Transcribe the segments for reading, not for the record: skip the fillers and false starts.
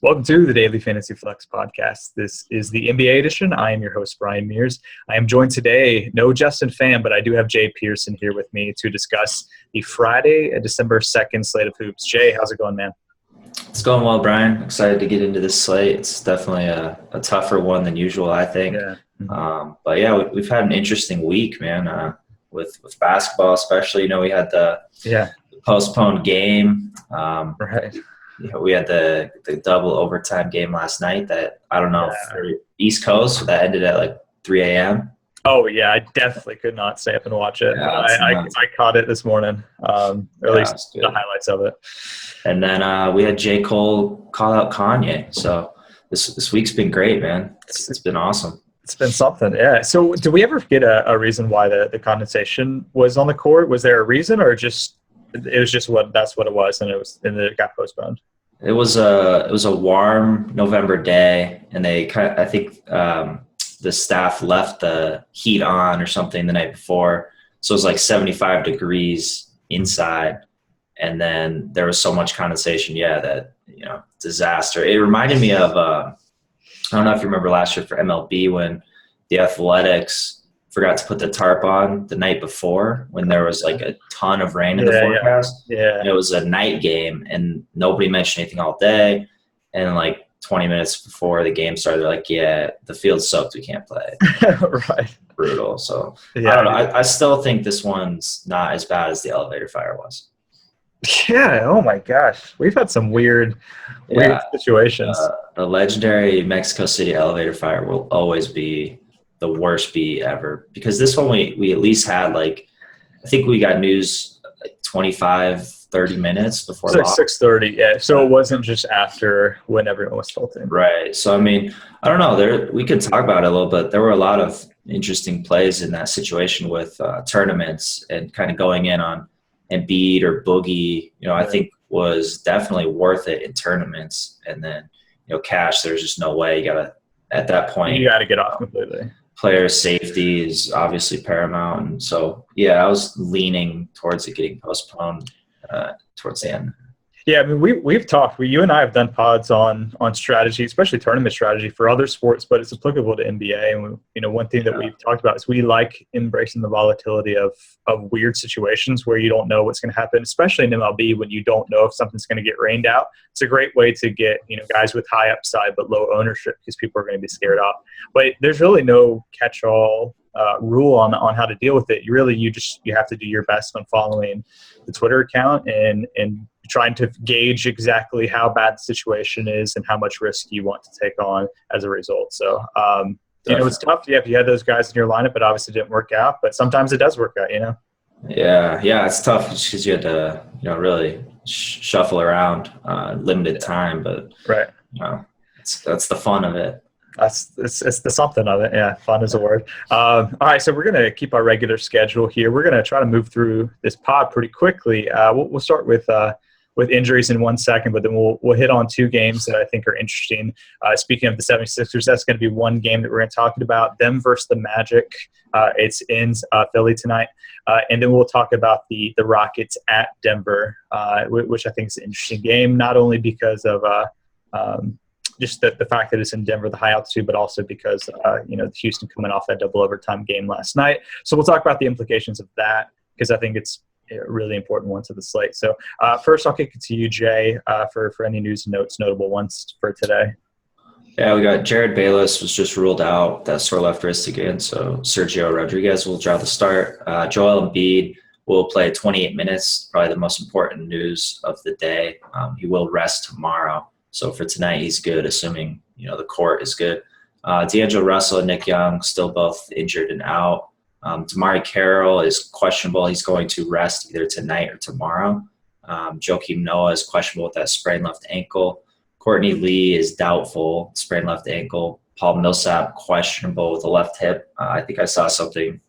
Welcome to the Daily Fantasy Flex podcast. This is the NBA edition. I am your host, Brian Mears. I am joined today, no Justin Pham, but I do have Jay Pearson here with me to discuss the Friday, December 2nd slate of hoops. Jay, how's it going, man? It's going well, Brian. Excited to get into this slate. It's definitely a tougher one than usual, I think. Yeah. But yeah, we've had an interesting week, man, with basketball especially. You know, we had the postponed game. Right. We had the double overtime game last night that, I don't know, for East Coast, that ended at like 3 a.m. Oh, yeah, I definitely could not stay up and watch it. Yeah, I caught it this morning, or at least the highlights of it. And then we had J. Cole call out Kanye. So this week's been great, man. It's been awesome. It's been something, yeah. So did we ever get a reason why the condensation was on the court? Was there a reason, or it was just that's what it was, and it got postponed? It was a warm November day, and I think the staff left the heat on or something the night before, so it was like 75 degrees inside, and then there was so much condensation, that disaster. It reminded me of I don't know if you remember last year for MLB when the Athletics forgot to put the tarp on the night before when there was like a ton of rain in the forecast. Yeah. And it was a night game and nobody mentioned anything all day. And like 20 minutes before the game started, they're like, yeah, the field's soaked, we can't play. Right. Brutal. So I don't know. I still think this one's not as bad as the elevator fire was. Yeah. Oh my gosh. We've had some weird situations. The legendary Mexico City elevator fire will always be the worst beat ever, because this one we at least had I think we got news like 25-30 minutes before. It's like 6:30, yeah. So it wasn't just after when everyone was tilting. Right. So I mean, I don't know. We could talk about it a little bit. There were a lot of interesting plays in that situation with tournaments and kind of going in on Embiid or Boogie. I think was definitely worth it in tournaments. And then cash, there's just no way. At that point, you got to get off completely. Player safety is obviously paramount. And so, I was leaning towards it getting postponed towards the end. Yeah, I mean, we've talked. You and I have done pods on strategy, especially tournament strategy for other sports, but it's applicable to NBA. And one thing that we've talked about is we like embracing the volatility of weird situations where you don't know what's going to happen, especially in MLB when you don't know if something's going to get rained out. It's a great way to get guys with high upside but low ownership because people are going to be scared off. But there's really no catch-all rule on how to deal with it. You have to do your best on following the Twitter account and trying to gauge exactly how bad the situation is and how much risk you want to take on as a result. So, it's tough. Yeah, if you had those guys in your lineup, it obviously didn't work out, but sometimes it does work out, Yeah, it's tough because you had to, really shuffle around limited time, but right. That's the fun of it. It's the something of it. Yeah, fun is a word. All right, so we're going to keep our regular schedule here. We're going to try to move through this pod pretty quickly. We'll start with injuries in 1 second, but then we'll hit on two games that I think are interesting. Speaking of the 76ers, that's going to be one game that we're going to talk about, them versus the Magic. It's in Philly tonight. And then we'll talk about the Rockets at Denver, which I think is an interesting game, not only because of just the fact that it's in Denver, the high altitude, but also because, Houston coming off that double overtime game last night. So we'll talk about the implications of that because I think it's a really important one to the slate. So first I'll kick it to you, Jay, for any news and notes, notable ones for today. Yeah, we got Jared Bayless was just ruled out, that sore left wrist again. So Sergio Rodriguez will draw the start. Joel Embiid will play 28 minutes, probably the most important news of the day. He will rest tomorrow. So for tonight, he's good, assuming, the court is good. D'Angelo Russell and Nick Young still both injured and out. Damari Carroll is questionable. He's going to rest either tonight or tomorrow. Joakim Noah is questionable with that sprained left ankle. Courtney Lee is doubtful, sprained left ankle. Paul Millsap questionable with the left hip. I think I saw something.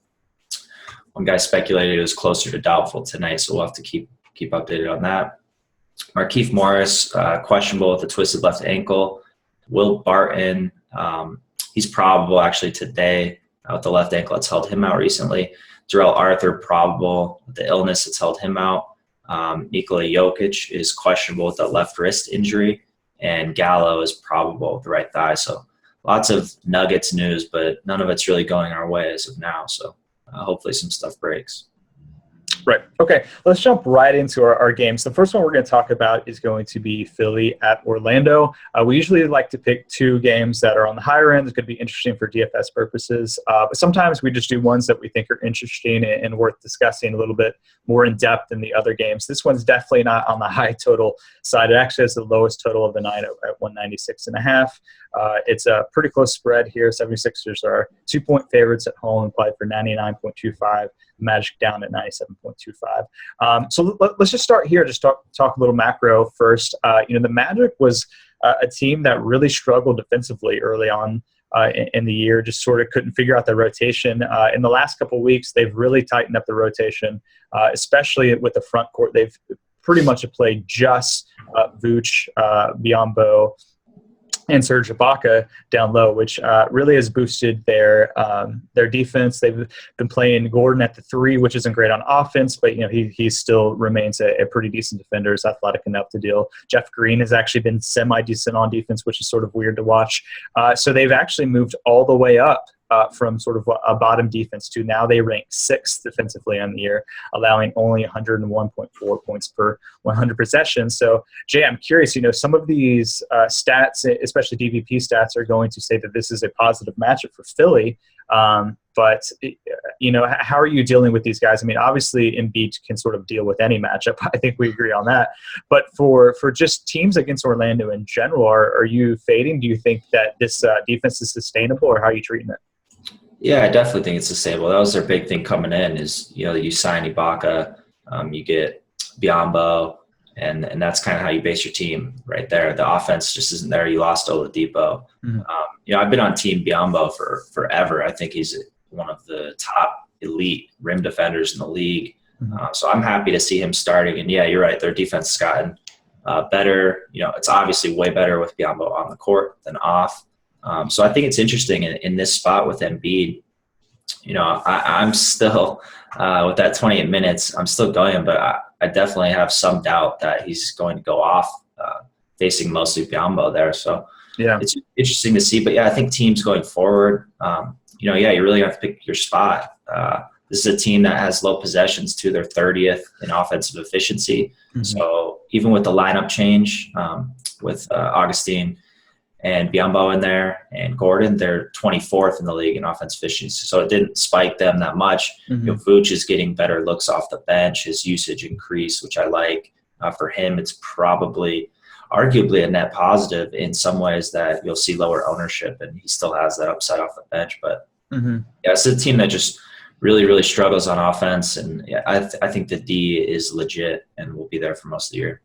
One guy speculated it was closer to doubtful tonight, so we'll have to keep updated on that. Markieff Morris, questionable with a twisted left ankle. Will Barton, he's probable actually today with the left ankle. It's held him out recently. Jarrell Arthur, probable with the illness. It's held him out. Nikola Jokic is questionable with a left wrist injury. and Gallo is probable with the right thigh. So lots of Nuggets news, but none of it's really going our way as of now. So hopefully some stuff breaks. Right. Okay. Let's jump right into our games. The first one we're going to talk about is going to be Philly at Orlando. We usually like to pick two games that are on the higher end. It's going to be interesting for DFS purposes. But sometimes we just do ones that we think are interesting and worth discussing a little bit more in depth than the other games. This one's definitely not on the high total side. It actually has the lowest total of the night at 196.5. It's a pretty close spread here. 76ers are 2-point favorites at home, implied for 99.25. Magic down at 97.25. So let's just start here. Just talk a little macro first. The Magic was a team that really struggled defensively early on in the year. Just sort of couldn't figure out their rotation. In the last couple of weeks, they've really tightened up the rotation, especially with the front court. They've pretty much played just Vooch, Biyombo, and Serge Ibaka down low, which really has boosted their defense. They've been playing Gordon at the 3, which isn't great on offense, but he still remains a pretty decent defender. Is athletic enough to deal. Jeff Green has actually been semi-decent on defense, which is sort of weird to watch. So they've actually moved all the way up from sort of a bottom defense to now they rank 6th defensively on the year, allowing only 101.4 points per 100 possessions. So, Jay, I'm curious, some of these stats, especially DVP stats, are going to say that this is a positive matchup for Philly. But how are you dealing with these guys? I mean, obviously Embiid can sort of deal with any matchup. I think we agree on that. But for just teams against Orlando in general, are you fading? Do you think that this defense is sustainable, or how are you treating it? Yeah, I definitely think it's sustainable. That was their big thing coming in is, you sign Ibaka, you get Biyombo, and that's kind of how you base your team right there. The offense just isn't there. You lost Oladipo. Mm-hmm. I've been on Team Biyombo for forever. I think he's one of the top elite rim defenders in the league. Mm-hmm. So I'm happy to see him starting. And, yeah, you're right. Their defense has gotten better. It's obviously way better with Biyombo on the court than off. So I think it's interesting in this spot with Embiid. I'm still with that 28 minutes, I'm still going, but I definitely have some doubt that he's going to go off facing mostly Biyombo there. So yeah, it's interesting to see. But yeah, I think teams going forward, you really have to pick your spot. This is a team that has low possessions to their 30th in offensive efficiency. Mm-hmm. So even with the lineup change with Augustine and Biyombo in there and Gordon, they're 24th in the league in offensive efficiency. So it didn't spike them that much. Mm-hmm. Vooch is getting better looks off the bench. His usage increased, which I like. For him, it's probably arguably a net positive in some ways that you'll see lower ownership, and he still has that upside off the bench. But yeah, it's a team that just really, really struggles on offense. And yeah, I think the D is legit and will be there for most of the year.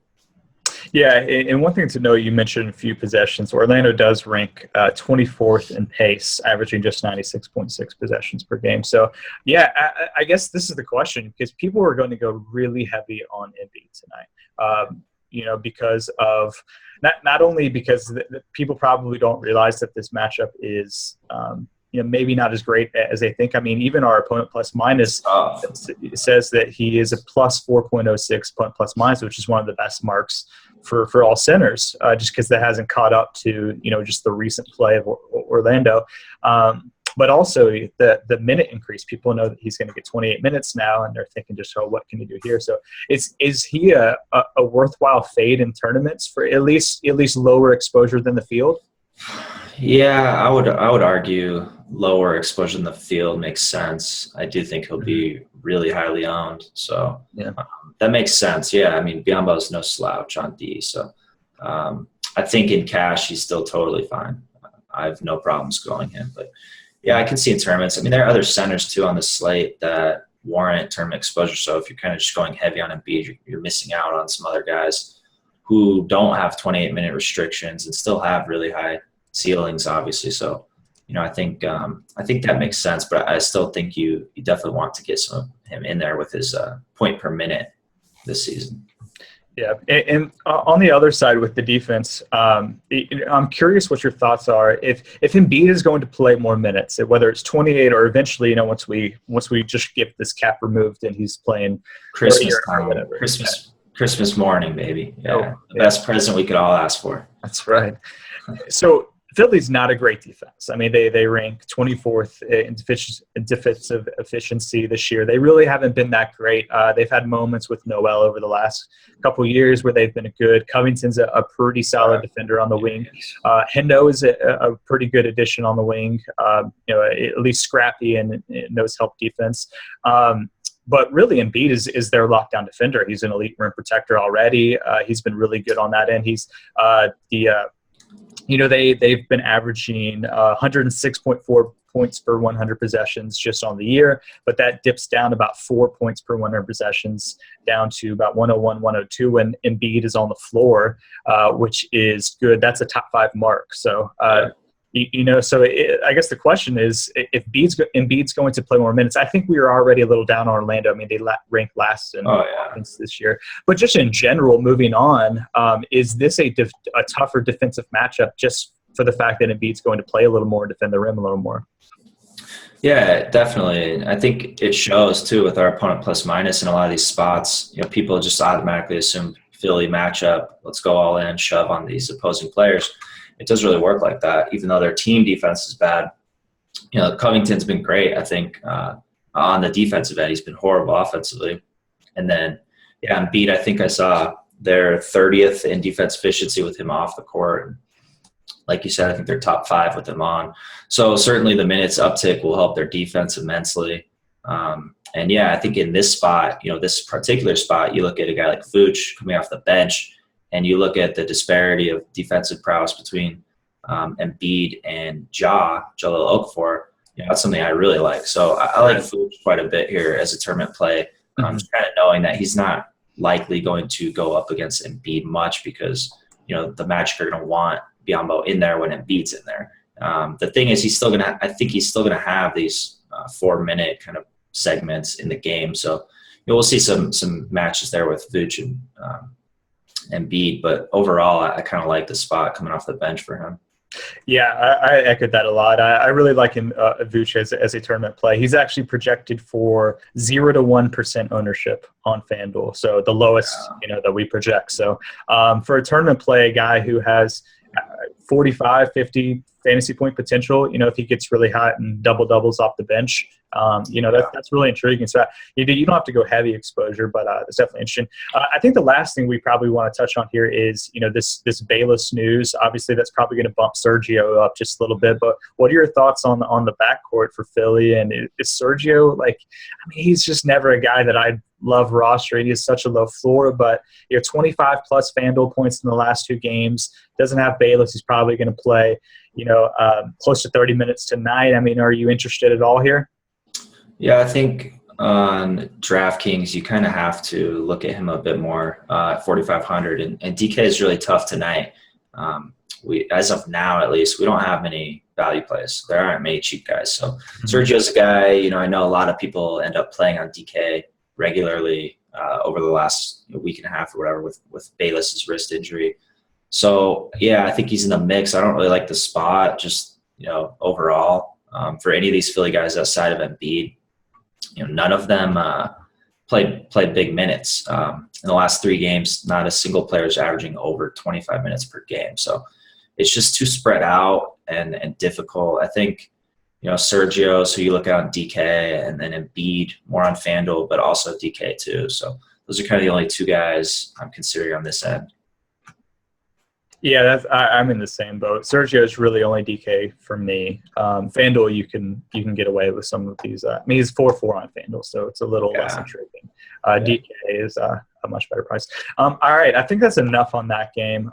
Yeah, and one thing to note, you mentioned a few possessions. Orlando does rank 24th in pace, averaging just 96.6 possessions per game. So, yeah, I guess this is the question, because people are going to go really heavy on Embiid tonight. Because of not only because the people probably don't realize that this matchup is maybe not as great as they think. I mean, even our opponent plus minus says that he is a plus 4.06 point plus minus, which is one of the best marks for all centers, just because that hasn't caught up to, just the recent play of Orlando. But also the minute increase. People know that he's going to get 28 minutes now, and they're thinking just, what can he do here? So is he a worthwhile fade in tournaments for at least lower exposure than the field? Yeah, I would argue lower exposure in the field makes sense. I do think he'll be really highly owned. So yeah, that makes sense. Yeah, I mean, Biyombo's no slouch on D. So I think in cash, he's still totally fine. I have no problems going him. But yeah, I can see in tournaments. I mean, there are other centers too on the slate that warrant tournament exposure. So if you're kind of just going heavy on Embiid, you're missing out on some other guys who don't have 28-minute restrictions and still have really high ceilings, obviously. So, I think that makes sense, but I still think you definitely want to get some of him in there with his point per minute this season. Yeah, and on the other side with the defense, I'm curious what your thoughts are. If Embiid is going to play more minutes, whether it's 28 or eventually, once we just get this cap removed and he's playing Christmas time, whatever. Christmas. Christmas morning, baby. Yeah, Oh, the best present we could all ask for. That's right. So Philly's not a great defense. I mean, they rank 24th in defensive efficiency this year. They really haven't been that great. They've had moments with Noel over the last couple years where they've been good. Covington's a pretty solid defender on the wing. Hendo is a pretty good addition on the wing. At least scrappy and knows help defense. But really, Embiid is their lockdown defender. He's an elite rim protector already. He's been really good on that end. He's they've been averaging 106.4 points per 100 possessions just on the year, but that dips down about 4 points per 100 possessions down to about 101, 102 when Embiid is on the floor, which is good. That's a top 5 mark. So, I guess the question is if Embiid's going to play more minutes. I think we were already a little down on Orlando. I mean, they ranked last in offense this year. But just in general, moving on, is this a tougher defensive matchup just for the fact that Embiid's going to play a little more and defend the rim a little more? Yeah, definitely. I think it shows, too, with our opponent plus-minus in a lot of these spots. People just automatically assume Philly matchup, let's go all in, shove on these opposing players. It doesn't really work like that, even though their team defense is bad. Covington's been great, I think, on the defensive end. He's been horrible offensively. And then, Embiid, I think I saw their 30th in defense efficiency with him off the court. And like you said, I think they're top 5 with him on. So certainly the minutes uptick will help their defense immensely. I think in this spot, this particular spot, you look at a guy like Vooch coming off the bench, and you look at the disparity of defensive prowess between Embiid and Jalil Okafor, that's something I really like. So I like Vooch quite a bit here as a tournament play. Just kind of knowing that he's not likely going to go up against Embiid much because, the Magic are going to want Biyombo in there when Embiid's in there. The thing is, I think he's still going to have these 4-minute kind of segments in the game. So we'll see some matches there with Vooch and Embiid, but overall, I kind of like the spot coming off the bench for him. Yeah, I echoed that a lot. I really like him, Vooch, as a tournament play. He's actually projected for 0 to 1% ownership on FanDuel, so the lowest that we project. So for a tournament play, a guy who has 45, 50 fantasy point potential, if he gets really hot and doubles off the bench, that's really intriguing. So you don't have to go heavy exposure, but it's definitely interesting. I think the last thing we probably want to touch on here is, this Bayless news. Obviously, that's probably going to bump Sergio up just a little bit, but what are your thoughts on the backcourt for Philly? And is Sergio, he's just never a guy that I love rostering. He has such a low floor, but 25 plus FanDuel points in the last 2 games. Doesn't have Bayless. He's probably going to play, close to 30 minutes tonight. I mean, are you interested at all here? Yeah, I think on DraftKings, you kind of have to look at him a bit more at 4,500. And DK is really tough tonight. As of now, at least, we don't have many value plays. There aren't many cheap guys. So Sergio's a guy, I know a lot of people end up playing on DK regularly over the last week and a half or whatever with Bayless's wrist injury. So, I think he's in the mix. I don't really like the spot just, overall. For any of these Philly guys outside of Embiid, none of them played big minutes. In the last 3 games, not a single player is averaging over 25 minutes per game. So it's just too spread out and difficult. I think, Sergio, so you look at on DK, and then Embiid more on FanDuel, but also DK too. So those are kind of the only 2 guys I'm considering on this end. Yeah, I'm in the same boat. Sergio is really only DK for me. FanDuel, you can get away with some of these. He's 4-4 on FanDuel, so it's a little less intriguing. DK is a much better price. All right, I think that's enough on that game.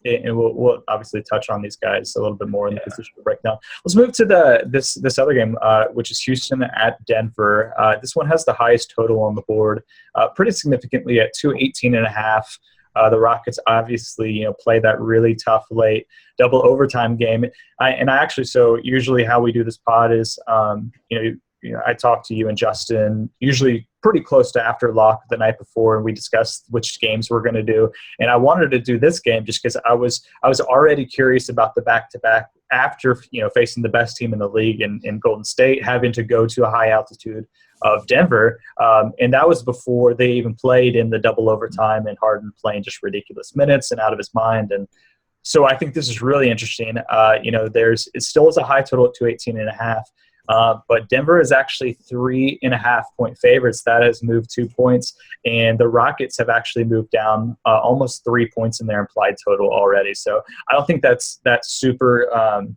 And we'll obviously touch on these guys a little bit more in the positional breakdown. Let's move to this other game, which is Houston at Denver. This one has the highest total on the board, pretty significantly at 218.5. The Rockets obviously, play that really tough late double overtime game. So usually how we do this pod is, I talk to you and Justin usually pretty close to after lock the night before, and we discuss which games we're going to do. And I wanted to do this game just because I was already curious about the back-to-back after facing the best team in the league in Golden State, having to go to a high altitude of Denver, and that was before they even played in the double overtime and Harden playing just ridiculous minutes and out of his mind. And so I think this is really interesting. It still is a high total at 218.5. But Denver is actually 3.5 point favorites. That has moved 2 points, and the Rockets have actually moved down almost 3 points in their implied total already. So I don't think that's super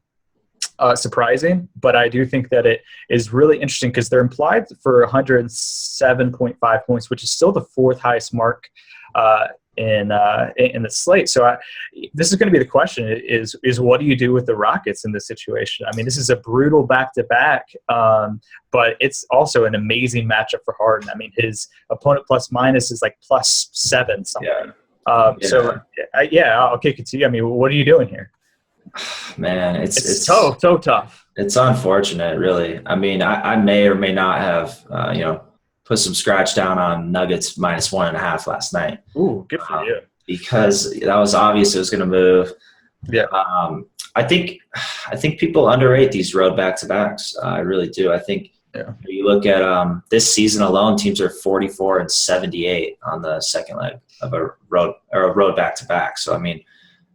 surprising, but I do think that it is really interesting because they're implied for 107.5 points, which is still the fourth highest mark in the slate. So this is going to be the question: is what do you do with the Rockets in this situation? I mean, this is a brutal back-to-back, but it's also an amazing matchup for Harden. I mean, his opponent plus minus is like +7 something. Yeah. So I'll kick it to you. I mean, what are you doing here? Man, it's so tough. It's unfortunate, really. I mean, I may or may not have put some scratch down on Nuggets -1.5 last night. Ooh, good for you. Because that was obvious it was going to move. Yeah. I think people underrate these road back-to-backs. I really do. I think you look at this season alone, teams are 44-78 on the second leg of a road back-to-back. So I mean,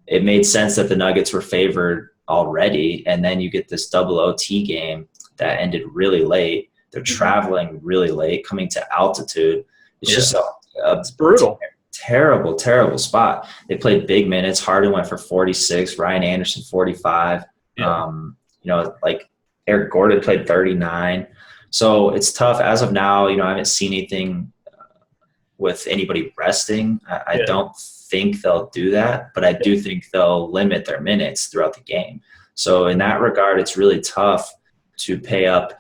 it made sense that the Nuggets were favored already, and then you get this double OT game that ended really late. They're traveling really late, coming to altitude. It's just it's brutal. Terrible spot. They played big minutes. Harden went for 46. Ryan Anderson 45. Like Eric Gordon played 39. So it's tough as of now. I haven't seen anything with anybody resting. I don't think they'll do that, but I do think they'll limit their minutes throughout the game. So in that regard, it's really tough to pay up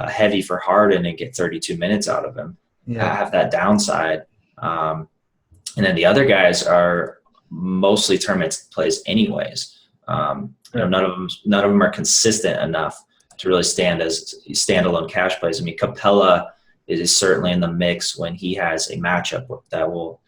heavy for Harden and get 32 minutes out of him. Have that downside. And then the other guys are mostly tournament plays anyways. None of them are consistent enough to really stand as standalone cash plays. I mean, Capella is certainly in the mix when he has a matchup that will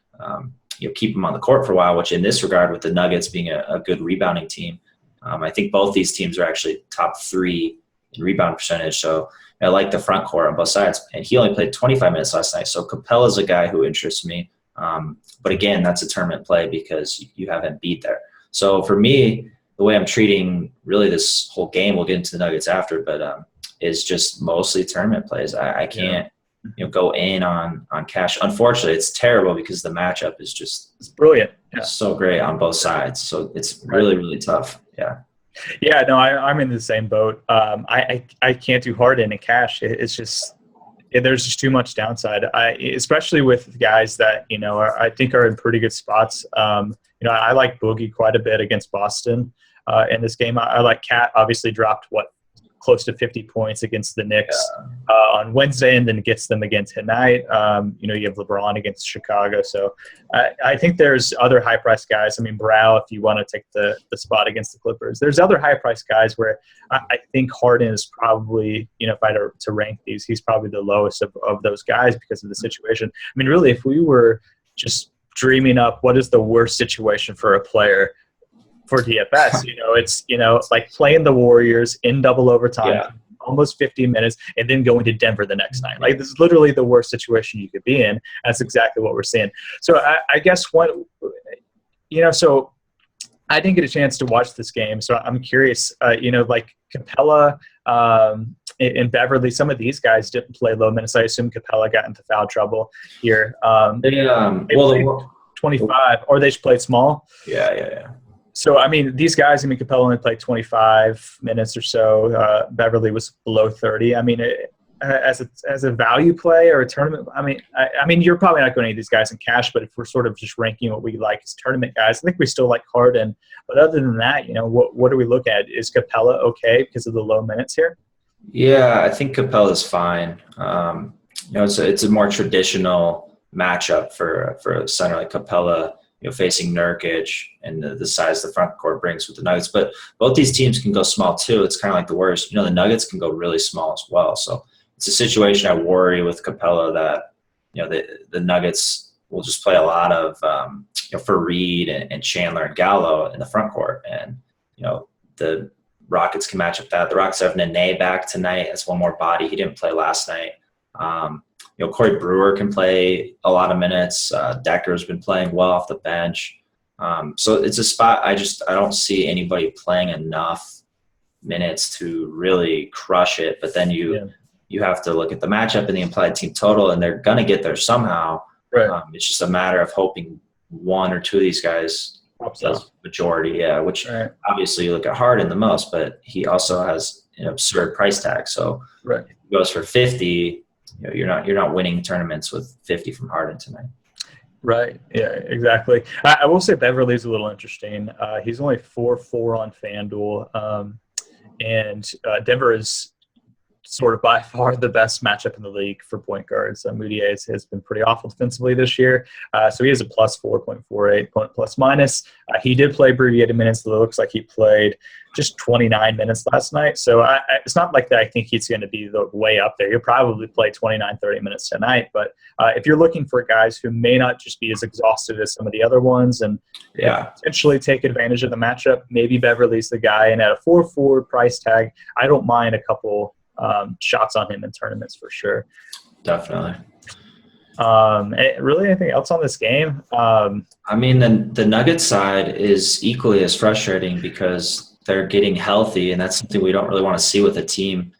keep him on the court for a while, which in this regard, with the Nuggets being a good rebounding team, I think both these teams are actually top 3 in rebound percentage. So I like the front court on both sides. And he only played 25 minutes last night. So Capella's a guy who interests me. But again, that's a tournament play because you have Embiid there. So for me, the way I'm treating really this whole game, we'll get into the Nuggets after, but is just mostly tournament plays. I can't go in on cash. Unfortunately, it's terrible because the matchup is it's brilliant. So great on both sides. So it's really, really tough. Yeah. Yeah, no, I'm in the same boat. I can't do Harden and cash. It's just there's just too much downside. Especially with guys that I think are in pretty good spots. I like Boogie quite a bit against Boston in this game. I like Cat. Obviously, dropped close to 50 points against the Knicks on Wednesday, and then gets them again tonight. You have LeBron against Chicago. So I think there's other high-priced guys. I mean, Brow, if you want to take the spot against the Clippers. There's other high-priced guys where I think Harden is probably, if I had to rank these, he's probably the lowest of those guys because of the situation. I mean, really, if we were just dreaming up what is the worst situation for a player for DFS, it's like playing the Warriors in double overtime, almost 50 minutes, and then going to Denver the next night. Like, this is literally the worst situation you could be in. That's exactly what we're seeing. So I guess so I didn't get a chance to watch this game, so I'm curious. Like Capella and Beverly, some of these guys didn't play low minutes. I assume Capella got into foul trouble here. They played 25, or they just played small. Yeah. So, I mean, these guys, Capella only played 25 minutes or so. Beverly was below 30. I mean, as a value play or a tournament, I mean, you're probably not going to need these guys in cash, but if we're sort of just ranking what we like as tournament guys, I think we still like Harden. But other than that, what do we look at? Is Capella okay because of the low minutes here? Yeah, I think Capella's fine. It's a more traditional matchup for a center like Capella, facing Nurkic and the size the front court brings with the Nuggets. But both these teams can go small too. It's kind of like the Warriors. The Nuggets can go really small as well. So it's a situation I worry with Capella that, the Nuggets will just play a lot of, for Reed and Chandler and Gallo in the front court. And, the Rockets can match up that. The Rockets have Nene back tonight as one more body. He didn't play last night. Corey Brewer can play a lot of minutes. Decker's been playing well off the bench. So it's a spot I don't see anybody playing enough minutes to really crush it. But then you have to look at the matchup and the implied team total, and they're going to get there somehow. Right. It's just a matter of hoping one or two of these guys does majority, which obviously you look at Harden the most, but he also has an absurd price tag. So if he goes for 50, you're not winning tournaments with 50 from Harden tonight. Right. Yeah, exactly. I will say Beverly's a little interesting. He's only 4-4 on FanDuel. And Denver is sort of by far the best matchup in the league for point guards. Moutier has been pretty awful defensively this year. So he has a plus 4.48 point plus minus. He did play abbreviated minutes. It looks like he played just 29 minutes last night. So it's not like that I think he's going to be the way up there. He'll probably play 29, 30 minutes tonight. But if you're looking for guys who may not just be as exhausted as some of the other ones and potentially take advantage of the matchup, maybe Beverly's the guy. And at a 4-4 price tag, I don't mind a couple shots on him in tournaments for sure. Definitely. Really anything else on this game? I mean, the Nuggets side is equally as frustrating because they're getting healthy, and that's something we don't really want to see with a team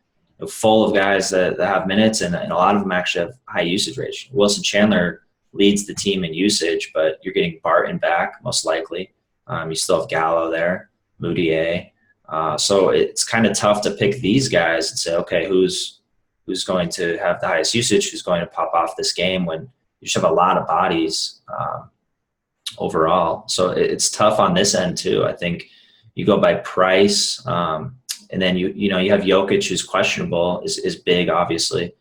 full of guys that have minutes, and a lot of them actually have high usage rates. Wilson Chandler leads the team in usage, but you're getting Barton back most likely. You still have Gallo there, Moutier. So it's kind of tough to pick these guys and say, okay, who's going to have the highest usage, who's going to pop off this game when you just have a lot of bodies overall. So it's tough on this end too. I think you go by price, and then you have Jokic, who's questionable, is big, obviously.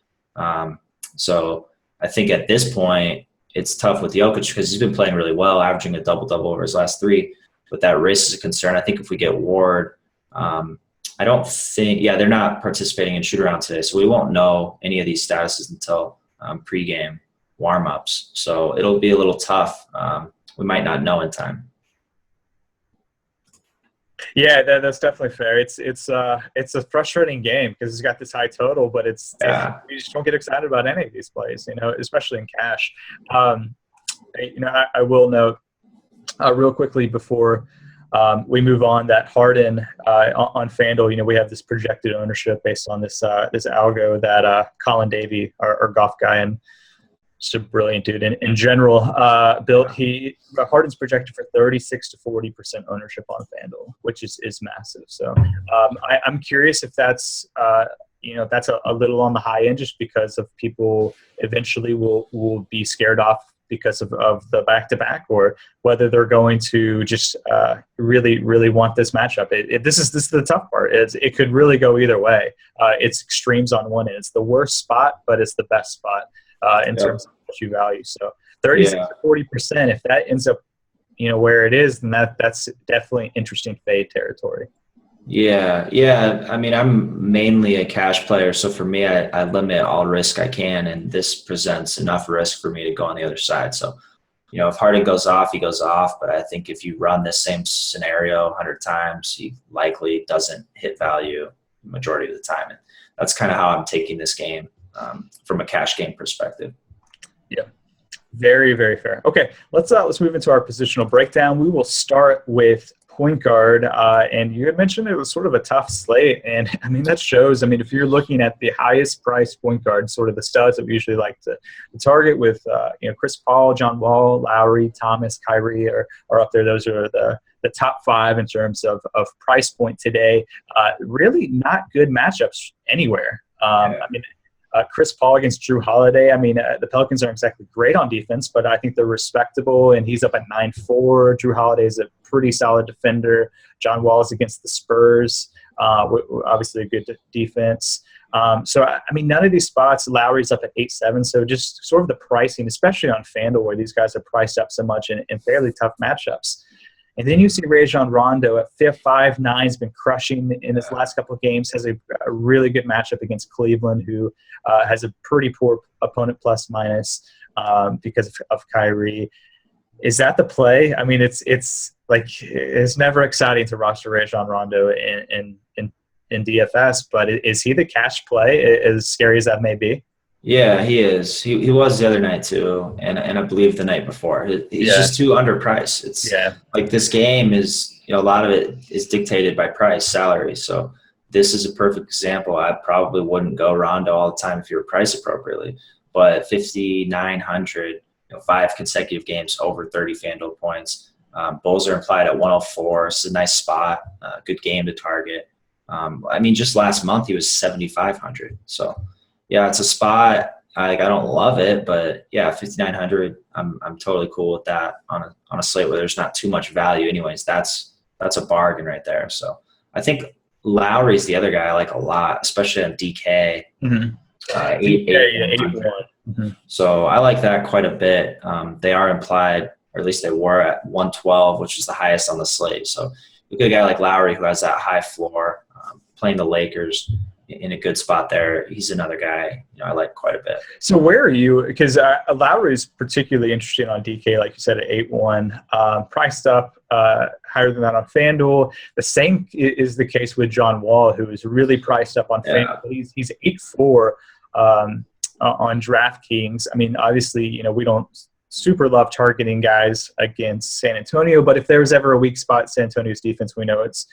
So I think at this point it's tough with Jokic because he's been playing really well, averaging a double-double over his last three. But that risk is a concern. I think if we get Ward, I don't think – they're not participating in shoot-around today, so we won't know any of these statuses until pregame warm-ups. So it'll be a little tough. We might not know in time. Yeah, that's definitely fair. It's a frustrating game because it's got this high total, but you just don't get excited about any of these plays, especially in cash. I will note real quickly before we move on that Harden on FanDuel, we have this projected ownership based on this algo that Colin Davey, our golf guy, and just a brilliant dude in general, built. Harden's projected for 36 to 40% ownership on FanDuel, which is massive. So I'm curious if that's that's a little on the high end, just because of people eventually will be scared off because of the back-to-back, or whether they're going to just really, really want this matchup. This is the tough part. It could really go either way. It's extremes on one end. It's the worst spot, but it's the best spot in terms of what you value. So 36 to 40%, if that ends up where it is, then that's definitely interesting fade territory. Yeah. I mean, I'm mainly a cash player, so for me, I limit all risk I can, and this presents enough risk for me to go on the other side. So, if Harden goes off, he goes off, but I think if you run this same scenario 100 times, he likely doesn't hit value the majority of the time. And that's kind of how I'm taking this game from a cash game perspective. Yeah. Very, very fair. Okay, let's move into our positional breakdown. We will start with point guard, and you had mentioned it was sort of a tough slate, and I mean that shows. I mean, if you're looking at the highest priced point guard, sort of the studs that we usually like to target with, Chris Paul, John Wall, Lowry, Thomas, Kyrie are up there. Those are the top five in terms of price point today. Really not good matchups anywhere. I mean, Chris Paul against Drew Holiday. I mean, the Pelicans aren't exactly great on defense, but I think they're respectable, and he's up at 9-4. Drew Holiday is a pretty solid defender. John Wall is against the Spurs, obviously a good defense. So, I mean, none of these spots, Lowry's up at 8-7, so just sort of the pricing, especially on FanDuel, where these guys are priced up so much in fairly tough matchups. And then you see Rajon Rondo at 5'9", has been crushing in his last couple of games, has a really good matchup against Cleveland, who has a pretty poor opponent plus minus because of Kyrie. Is that the play? I mean, it's like it's never exciting to roster Rajon Rondo in DFS, but is he the cash play, as scary as that may be? Yeah, he is. He was the other night too, and I believe the night before. He's just too underpriced. It's like this game is, a lot of it is dictated by price, salary. So this is a perfect example. I probably wouldn't go Rondo all the time if you were priced appropriately, but 5,900, 5 consecutive games over 30 FanDuel points. Bulls are implied at 104. It's a nice spot, good game to target. Just last month he was 7,500. So. Yeah, it's a spot. I don't love it, but 5,900. I'm totally cool with that on a slate where there's not too much value. Anyways, that's a bargain right there. So I think Lowry's the other guy I like a lot, especially on DK. Mm-hmm. 8,100. So I like that quite a bit. They are implied, or at least they were at 112, which is the highest on the slate. So look at a guy like Lowry who has that high floor, playing the Lakers in a good spot there. He's another guy I like quite a bit. So where are you? Because Lowry is particularly interesting on DK, like you said, at 8-1, priced up higher than that on FanDuel. The same is the case with John Wall, who is really priced up on FanDuel. He's 8-4 on DraftKings. Obviously, we don't super love targeting guys against San Antonio, but if there was ever a weak spot, San Antonio's defense, we know it's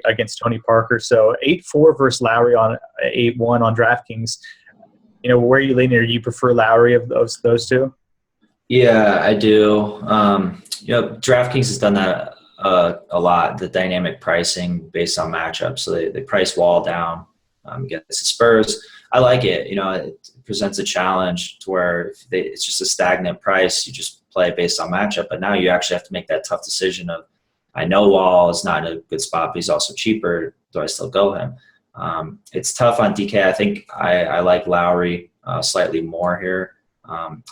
against Tony Parker. So 8-4 versus Lowry on 8-1 on DraftKings. Where are you leaning? Or you prefer Lowry of those two? Yeah, I do. DraftKings has done that a lot, the dynamic pricing based on matchups. So they price Wall down against the Spurs. I like it. It presents a challenge to where it's just a stagnant price. You just play based on matchup. But now you actually have to make that tough decision of, I know Wall is not in a good spot, but he's also cheaper. Do I still go him? It's tough on DK. I think I like Lowry slightly more here.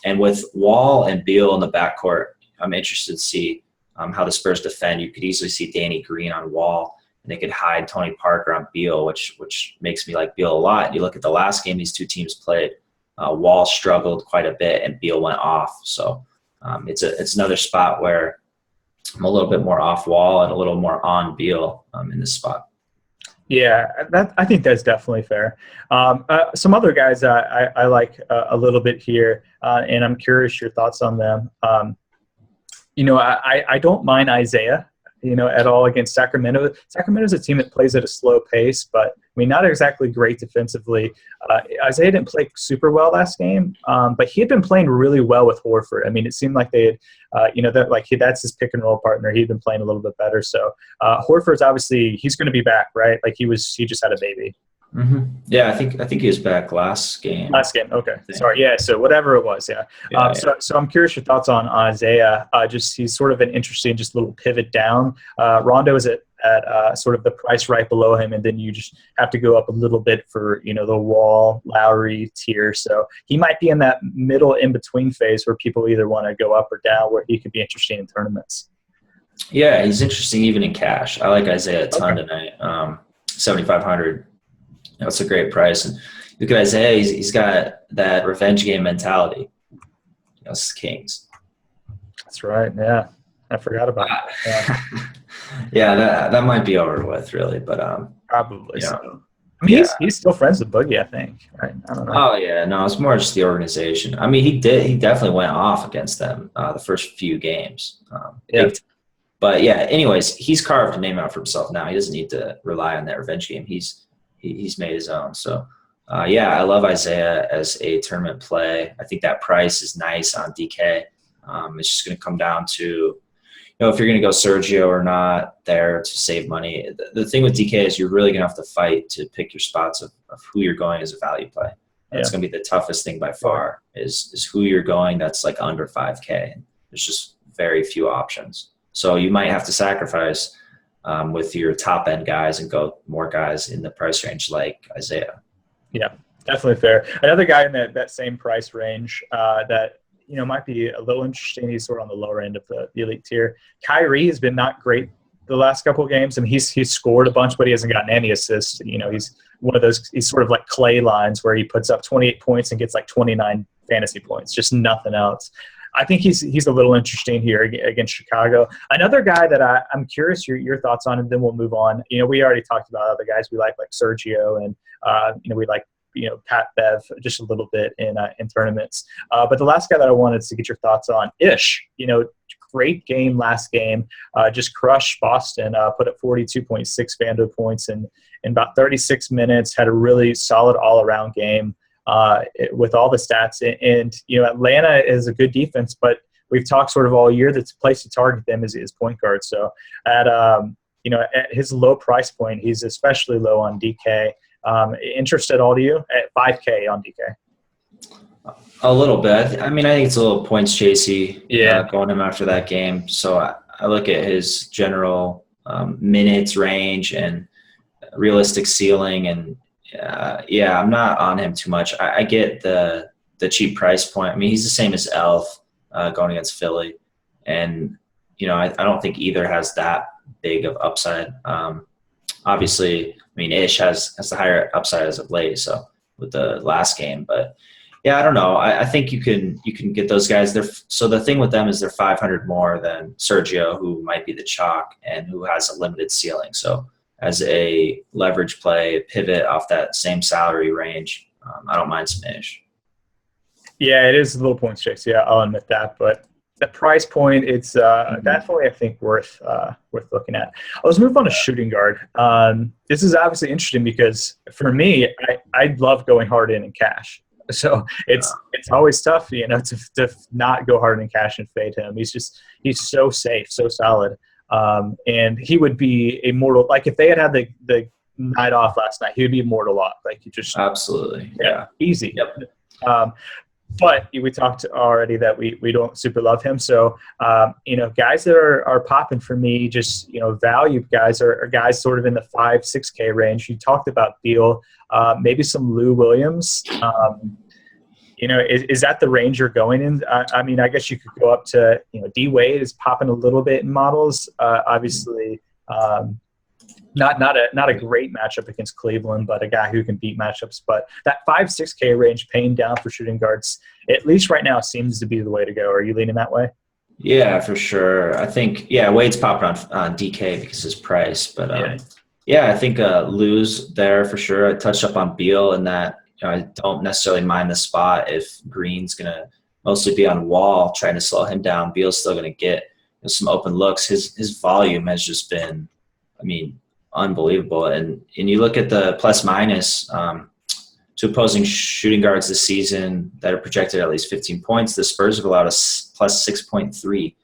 And with Wall and Beal in the backcourt, I'm interested to see how the Spurs defend. You could easily see Danny Green on Wall, and they could hide Tony Parker on Beal, which makes me like Beal a lot. You look at the last game these two teams played, Wall struggled quite a bit, and Beal went off. So it's another spot where I'm a little bit more off Wall and a little more on Beal in this spot. Yeah, I think that's definitely fair. Some other guys I like a little bit here, and I'm curious your thoughts on them. I don't mind Isaiah, at all against Sacramento. Sacramento's a team that plays at a slow pace, but not exactly great defensively. Isaiah didn't play super well last game, but he had been playing really well with Horford. It seemed like they had, that's his pick and roll partner. He'd been playing a little bit better. So Horford's obviously, he's going to be back, right? He just had a baby. Mm-hmm. Yeah, I think he was back last game. Okay. Sorry. Yeah. So whatever it was. Yeah. So I'm curious your thoughts on Isaiah. He's sort of an interesting, just little pivot down. Rondo is at sort of the price right below him, and then you just have to go up a little bit for the Wall Lowry tier. So he might be in that middle in between phase where people either want to go up or down, where he could be interesting in tournaments. Yeah, he's interesting even in cash. I like Isaiah a ton tonight. 7,500. That's a great price. And look at Isaiah. He's got that revenge game mentality. It's Kings. That's right. Yeah, I forgot about that. Yeah, that might be over with, really. But probably so. He's still friends with Boogie, I think. Right? I don't know. Oh yeah, no, it's more just the organization. He definitely went off against them the first few games. But yeah, anyways, he's carved a name out for himself now. He doesn't need to rely on that revenge game. He's made his own. So, I love Isaiah as a tournament play. I think that price is nice on DK. It's just going to come down to, if you're going to go Sergio or not there to save money. The thing with DK is you're really going to have to fight to pick your spots of who you're going as a value play. That's going to be the toughest thing by far is who you're going that's under 5K. There's just very few options. So you might have to sacrifice with your top end guys and go more guys in the price range like Isaiah. Yeah, definitely fair. Another guy in that same price range that might be a little interesting. He's sort of on the lower end of the elite tier. Kyrie has been not great the last couple of games. He's scored a bunch, but he hasn't gotten any assists. He's one of those. He's sort of like Clay lines where he puts up 28 points and gets 29 fantasy points, just nothing else. I think he's a little interesting here against Chicago. Another guy that I'm curious your thoughts on, and then we'll move on. We already talked about other guys we like Sergio, and we like Pat Bev just a little bit in tournaments. But the last guy that I wanted to get your thoughts on, Ish. Great game last game. Just crushed Boston. Put up 42.6 FanDuel points in about 36 minutes. Had a really solid all-around game with all the stats. And Atlanta is a good defense, but we've talked sort of all year that the place to target them is point guard. So at his low price point, he's especially low on DK. Interest at all to you at 5K on DK? A little bit. I think it's a little points chasey. Going him after that game. So I look at his general minutes range and realistic ceiling, and I'm not on him too much. I get the cheap price point. He's the same as Elf going against Philly, and I don't think either has that big of upside. Obviously, Ish has the higher upside as of late, so with the last game, but I don't know. I think you can get those guys. So the thing with them is they're 500 more than Sergio, who might be the chalk and who has a limited ceiling. So as a leverage play, pivot off that same salary range, I don't mind some Ish. Yeah, it is a little points chase. Yeah, I'll admit that, but the price point, it's definitely, I think, worth looking at. Let's move on to shooting guard. This is obviously interesting because for me, I love going hard in cash. So it's always tough, to not go hard in cash and fade him. He's so safe, so solid, and he would be a mortal. Like if they had the night off last night, he would be a mortal lock. Like you just absolutely, easy. Yep. But we talked already that we don't super love him. So, guys that are popping for me, just, value guys are guys sort of in the 5-6K range. You talked about Beal, maybe some Lou Williams. Is that the range you're going in? I guess you could go up to, D Wade is popping a little bit in models. Obviously, not a great matchup against Cleveland, but a guy who can beat matchups. But that 5-6K range, paying down for shooting guards, at least right now, seems to be the way to go. Are you leaning that way? Yeah, for sure. I think Wade's popping on DK because of his price, but I think Lou's there for sure. I touched up on Beal in that I don't necessarily mind the spot if Green's gonna mostly be on Wall trying to slow him down. Beal's still gonna get some open looks. His volume has just been, unbelievable. And you look at the plus minus to opposing shooting guards this season that are projected at least 15 points. The Spurs have allowed us plus 6.3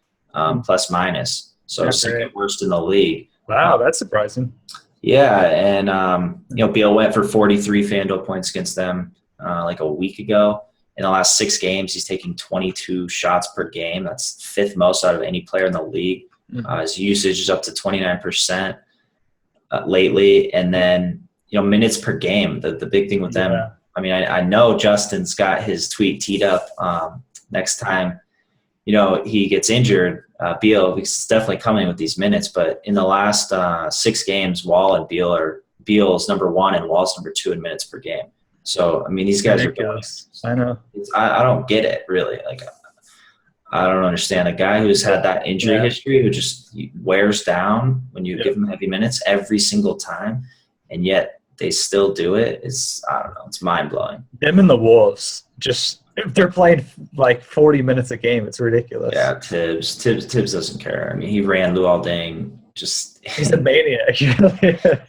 plus minus. So second worst in the league. Wow, that's surprising. Yeah, and Beal went for 43 FanDuel points against them like a week ago. In the last 6 games, he's taking 22 shots per game. That's fifth most out of any player in the league. His usage is up to 29%. Lately, and then minutes per game. The big thing with them. I know Justin's got his tweet teed up. Next time, he gets injured, Beal, because it's definitely coming with these minutes. But in the last 6 games, Wall and Beal's number 1 and Wall's number 2 in minutes per game. So these guys are going. I know. I don't get it really. I don't understand a guy who's had that injury history who just wears down when you give him heavy minutes every single time, and yet they still do it. I don't know. It's mind blowing. Them and the Wolves, they're playing like 40 minutes a game. It's ridiculous. Yeah, Tibbs doesn't care. He ran Luol Deng he's a maniac.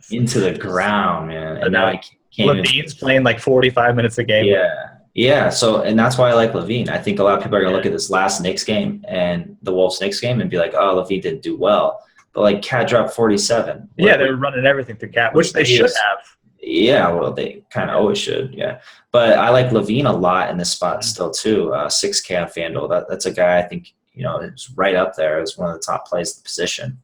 into the ground, man. And now he can't. Levine's playing like 45 minutes a game. Yeah, and that's why I like Levine. I think a lot of people are going to look at this last Knicks game and the Wolves-Knicks game and be like, oh, Levine didn't do well. But, Cat dropped 47. Yeah, they were running everything through Cat, which they should have. Yeah, well, they kind of always should, yeah. But I like Levine a lot in this spot still, too. 6K on FanDuel. That's a guy I think, is right up there as one of the top plays in the position.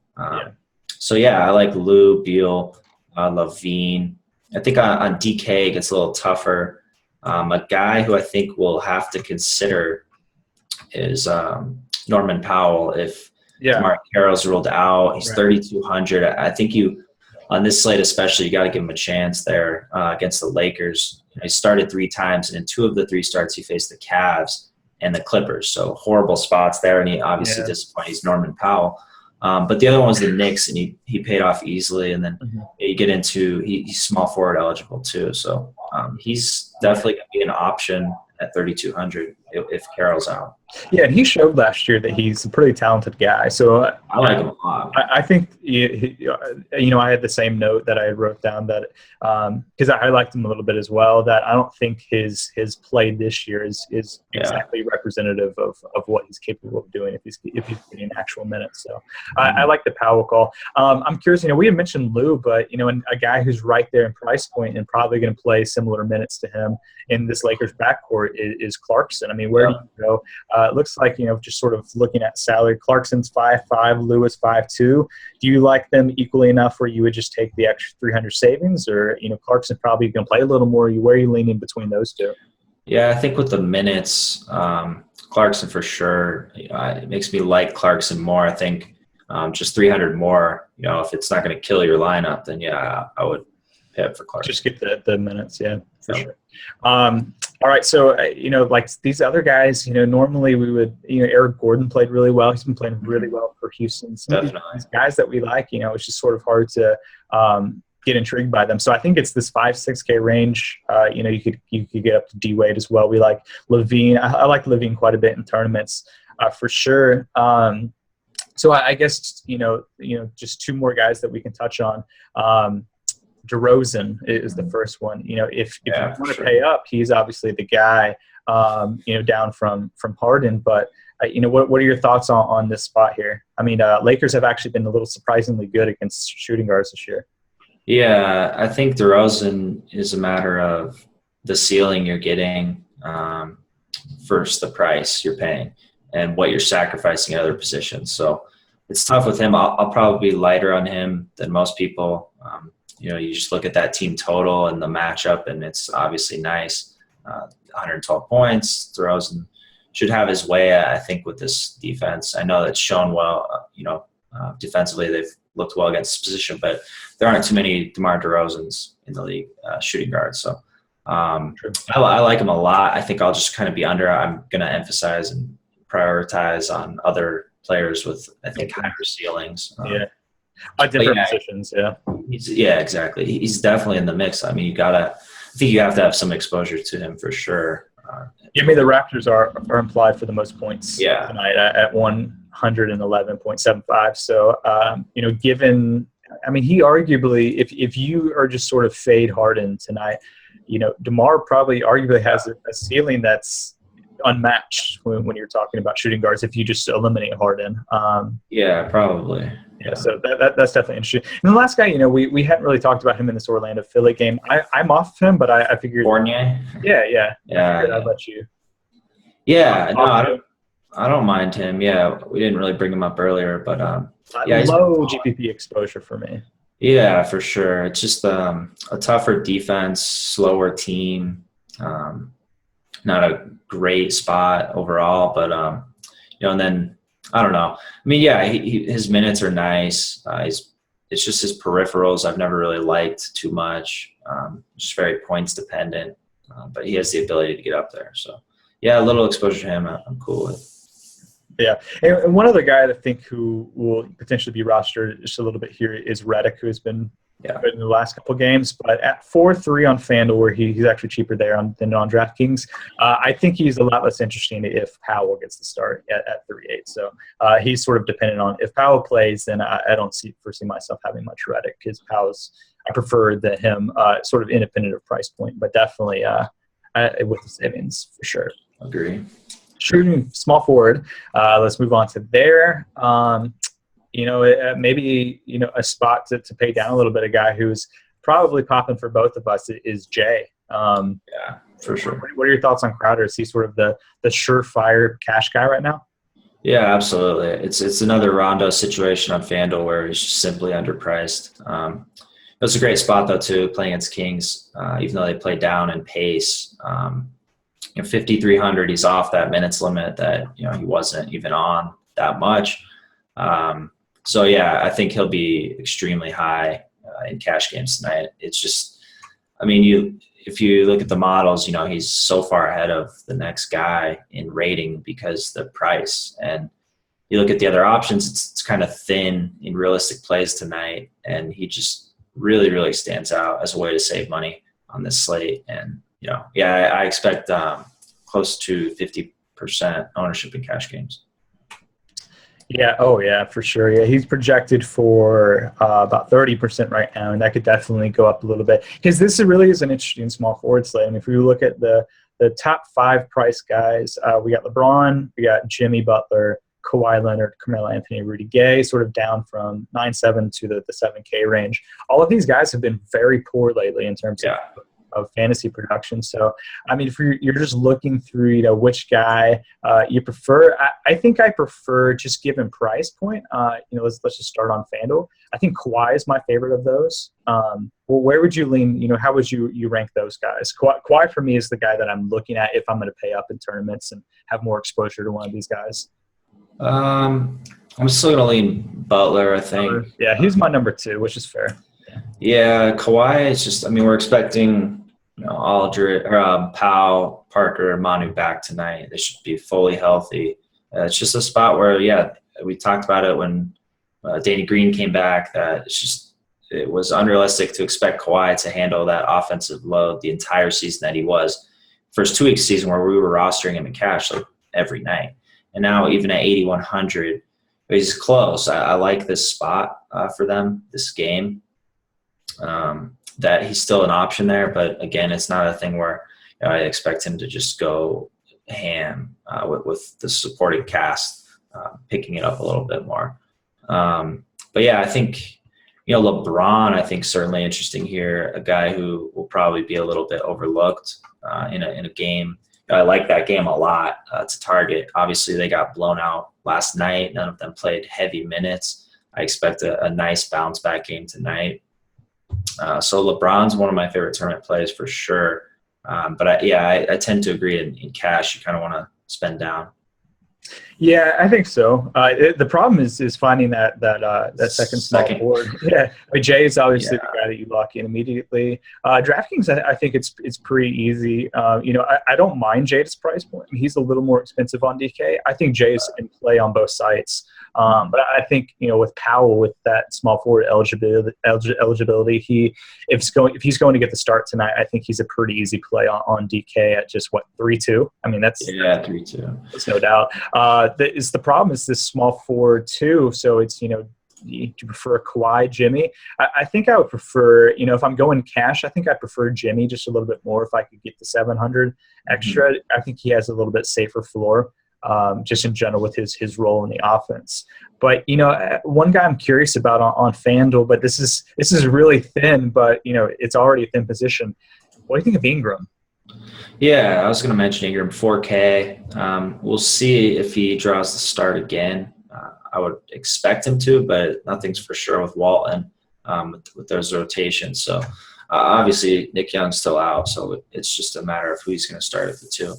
So, I like Lou, Beal, Levine. I think on DK it gets a little tougher. A guy who I think we'll have to consider is Norman Powell. If Mark Carroll's ruled out, he's 3,200. I think on this slate especially, you got to give him a chance there against the Lakers. He started 3 times, and in 2 of the 3 starts he faced the Cavs. and the Clippers. So horrible spots there, and he obviously disappointed. He's Norman Powell. But the other one was the Knicks, and he paid off easily. And then you get into he's small forward eligible too. So he's definitely going to be an option at 3,200 if Carroll's out. Yeah, and he showed last year that he's a pretty talented guy. So I like him a lot. I think I had the same note that I wrote down that because I liked him a little bit as well. That I don't think his play this year is exactly representative of what he's capable of doing if he's getting actual minutes. So I like the Powell call. I'm curious. We had mentioned Lou, but and a guy who's right there in price point and probably going to play similar minutes to him in this Lakers backcourt is Clarkson. I mean, where do you go? It looks like, just sort of looking at salary, Clarkson's 5'5", Lewis 5'2". Do you like them equally enough where you would just take the extra 300 savings, or, Clarkson probably going to play a little more? Where are you leaning between those two? Yeah, I think with the minutes, Clarkson for sure. It makes me like Clarkson more. I think just 300 more, if it's not going to kill your lineup, then I would pay up for Clarkson. Just get the minutes, for sure. All right, so, like these other guys, normally we would, Eric Gordon played really well. He's been playing really well for Houston. These guys that we like, it's just sort of hard to get intrigued by them. So I think it's this 5-6K range. You could get up to D-Wade as well. We like Levine. I like Levine quite a bit in tournaments for sure. So I guess, just two more guys that we can touch on. DeRozan is the first one. If you want to pay up, he's obviously the guy, down from Harden. But, what are your thoughts on this spot here? I mean, Lakers have actually been a little surprisingly good against shooting guards this year. Yeah, I think DeRozan is a matter of the ceiling you're getting versus the price you're paying and what you're sacrificing at other positions. So it's tough with him. I'll probably be lighter on him than most people. You just look at that team total and the matchup, and it's obviously nice. 112 points. DeRozan should have his way, I think, with this defense. I know that's shown well. Defensively they've looked well against this position, but there aren't too many DeMar DeRozans in the league, shooting guards. So I like him a lot. I think I'll just kind of be under. I'm going to emphasize and prioritize on other players with, I think, higher ceilings. Different positions, exactly. He's definitely in the mix. I mean, I think you have to have some exposure to him for sure. The Raptors are implied for the most points tonight at 111.75. So, given, he arguably, if you are just sort of fade Harden tonight, DeMar probably arguably has a ceiling that's unmatched when you're talking about shooting guards if you just eliminate Harden. Probably. Yeah, so that's definitely interesting. And the last guy, we hadn't really talked about him in this Orlando Philly game. I'm off of him, but I figured Fournier. Yeah. I'd let you. Yeah, no, I don't mind him. Yeah, we didn't really bring him up earlier, but low GPP exposure for me. Yeah, for sure. It's just a tougher defense, slower team. Not a great spot overall, but and then I don't know. His minutes are nice. It's just his peripherals I've never really liked too much. Just very points dependent, but he has the ability to get up there. So a little exposure to him I'm cool with. Yeah, and one other guy I think who will potentially be rostered just a little bit here is Redick, who has been good in the last couple of games, but at 4.3 on FanDuel, where he's actually cheaper there than on DraftKings. I think he's a lot less interesting if Powell gets the start at 3.8. So he's sort of dependent on if Powell plays, then I don't foresee myself having much Redick because Powell's I prefer him sort of independent of price point, but definitely with the savings for sure. Agree. Shooting small forward. Let's move on to there. Maybe a spot to pay down a little bit. A guy who's probably popping for both of us is Jay. For sure. What are your thoughts on Crowder? Is he sort of the surefire cash guy right now? Yeah, absolutely. It's another Rondo situation on FanDuel where he's just simply underpriced. It was a great spot though too, playing against Kings, even though they play down in pace. 5,300, he's off that minutes limit that he wasn't even on that much. So I think he'll be extremely high in cash games tonight. It's just, if if you look at the models, he's so far ahead of the next guy in rating because the price. And you look at the other options, it's kind of thin in realistic plays tonight, and he just really, really stands out as a way to save money on this slate. And I expect close to 50% ownership in cash games. Yeah. Oh, yeah, for sure. Yeah, he's projected for about 30% right now, and that could definitely go up a little bit because this really is an interesting small forward slate. I mean, if we look at the top 5 price guys, we got LeBron, we got Jimmy Butler, Kawhi Leonard, Carmelo Anthony, Rudy Gay, sort of down from 9.7 to the 7K range. All of these guys have been very poor lately in terms of fantasy production. So, I mean, if you're just looking through, which guy you prefer, I think I prefer just given price point. Let's just start on FanDuel. I think Kawhi is my favorite of those. Well, where would you lean? How would you rank those guys? Kawhi for me is the guy that I'm looking at if I'm going to pay up in tournaments and have more exposure to one of these guys. I'm still going to lean Butler, I think. Yeah, he's my number 2, which is fair. Yeah, Kawhi is just, we're expecting, Aldridge, Powell, Parker, Manu back tonight. They should be fully healthy. It's just a spot where, we talked about it when Danny Green came back, that it was unrealistic to expect Kawhi to handle that offensive load the entire season that he was. First 2 weeks season where we were rostering him in cash like every night. And now even at 8,100, he's close. I like this spot for them, this game. That he's still an option there, but again, it's not a thing where I expect him to just go ham with the supporting cast, picking it up a little bit more. But yeah, I think LeBron, I think certainly interesting here, a guy who will probably be a little bit overlooked in a game. I like that game a lot to target. Obviously, they got blown out last night. None of them played heavy minutes. I expect a nice bounce back game tonight. So LeBron's one of my favorite tournament plays for sure. But I tend to agree in cash, you kind of want to spend down. Yeah, I think so. The problem is finding that second small forward. Yeah, but Jay is obviously the guy that you lock in immediately. DraftKings, I think it's pretty easy. I don't mind Jay's price point. I mean, he's a little more expensive on DK. I think Jay's in play on both sites. But I think with Powell, with that small forward eligibility, if he's going to get the start tonight, I think he's a pretty easy play on DK at just 3-2. I mean, that's 3-2. That's no doubt. The problem is this small forward too. So it's do you prefer Kawhi, Jimmy? I think I would prefer, if I'm going cash, I think I prefer Jimmy just a little bit more if I could get the 700 extra. Mm-hmm. I think he has a little bit safer floor. Just in general with his role in the offense. But, one guy I'm curious about on FanDuel, but this is really thin, but, it's already a thin position. What do you think of Ingram? Yeah, I was going to mention Ingram, 4K. We'll see if he draws the start again. I would expect him to, but nothing's for sure with Walton with those rotations. So, obviously, Nick Young's still out, so it's just a matter of who he's going to start at the 2.